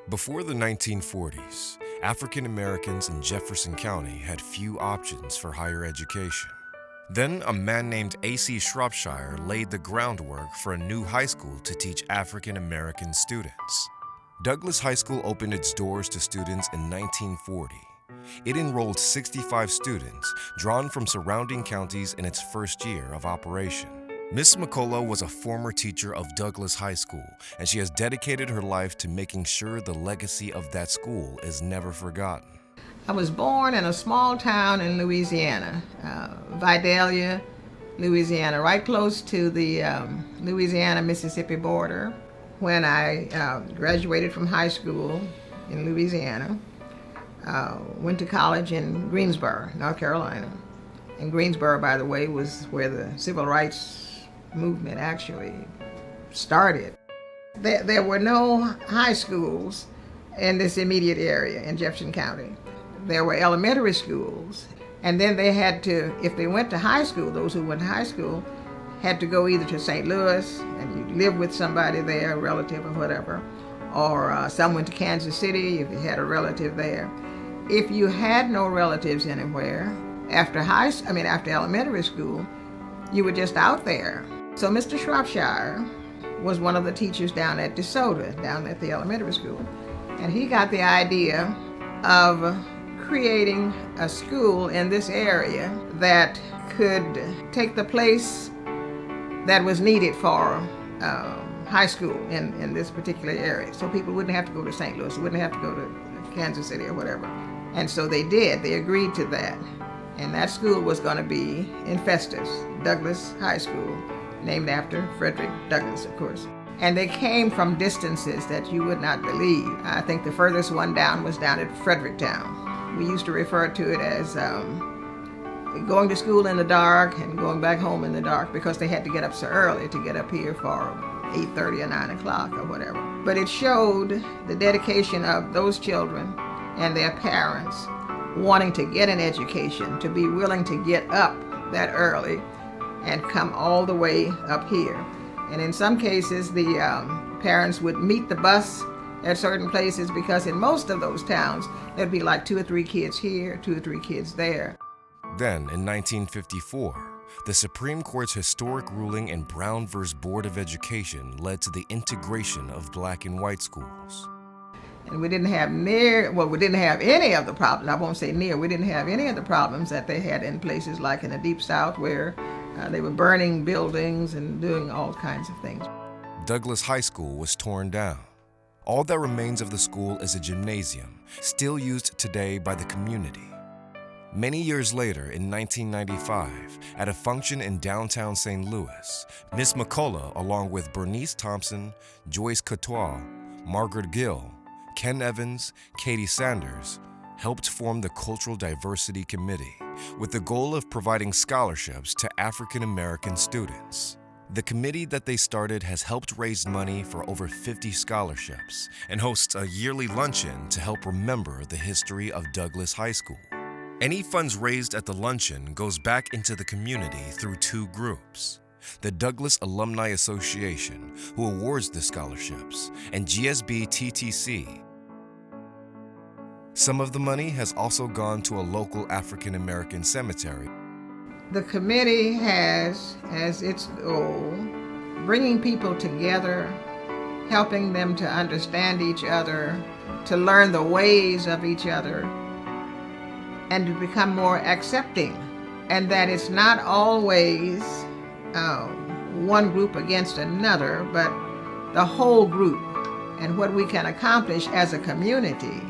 Before the 1940s, African Americans in Jefferson County had few options for higher education. Then a man named A.C. Shropshire laid the groundwork for a new high school to teach African American students. Douglas High School opened its doors to students in 1940. It enrolled 65 students, drawn from surrounding counties in its first year of operation. Miss McCullough was a former teacher of Douglas High School, and she has dedicated her life to making sure the legacy of that school is never forgotten. I was born in a small town in Louisiana, Vidalia, Louisiana, right close to the Louisiana-Mississippi border. When I graduated from high school in Louisiana, went to college in Greensboro, North Carolina. And Greensboro, by the way, was where the civil rights movement actually started. There were no high schools in this immediate area in Jefferson County. There were elementary schools, and then they had to, if they went to high school, those who went to high school had to go either to St. Louis, and you live with somebody there, a relative or whatever, or some went to Kansas City if you had a relative there. If you had no relatives anywhere, after elementary school, you were just out there. So Mr. Shropshire was one of the teachers down at DeSoto, down at the elementary school, and he got the idea of creating a school in this area that could take the place that was needed for high school in this particular area. So people wouldn't have to go to St. Louis, wouldn't have to go to Kansas City or whatever. And so they did, they agreed to that. And that school was going to be in Festus, Douglas High School, named after Frederick Douglass, of course. And they came from distances that you would not believe. I think the furthest one down was down at Fredericktown. We used to refer to it as going to school in the dark and going back home in the dark because they had to get up so early to get up here for 8:30 or 9 o'clock or whatever. But it showed the dedication of those children and their parents wanting to get an education, to be willing to get up that early and come all the way up here. And in some cases, the parents would meet the bus at certain places because in most of those towns, there'd be like 2 or 3 kids here, 2 or 3 kids there. Then, in 1954, the Supreme Court's historic ruling in Brown v. Board of Education led to the integration of black and white schools. And we didn't have any of the problems, I won't say near, we didn't have any of the problems that they had in places like in the Deep South where they were burning buildings and doing all kinds of things. Douglas High School was torn down. All that remains of the school is a gymnasium, still used today by the community. Many years later, in 1995, at a function in downtown St. Louis, Miss McCullough, along with Bernice Thompson, Joyce Courtois, Margaret Gill, Ken Evans, Katie Sanders, helped form the Cultural Diversity Committee with the goal of providing scholarships to African American students. The committee that they started has helped raise money for over 50 scholarships and hosts a yearly luncheon to help remember the history of Douglas High School. Any funds raised at the luncheon goes back into the community through 2 groups: the Douglas Alumni Association, who awards the scholarships, and GSB TTC. Some of the money has also gone to a local African American cemetery. The committee has as its goal bringing people together, helping them to understand each other, to learn the ways of each other, and to become more accepting. And that it's not always one group against another, but the whole group, and what we can accomplish as a community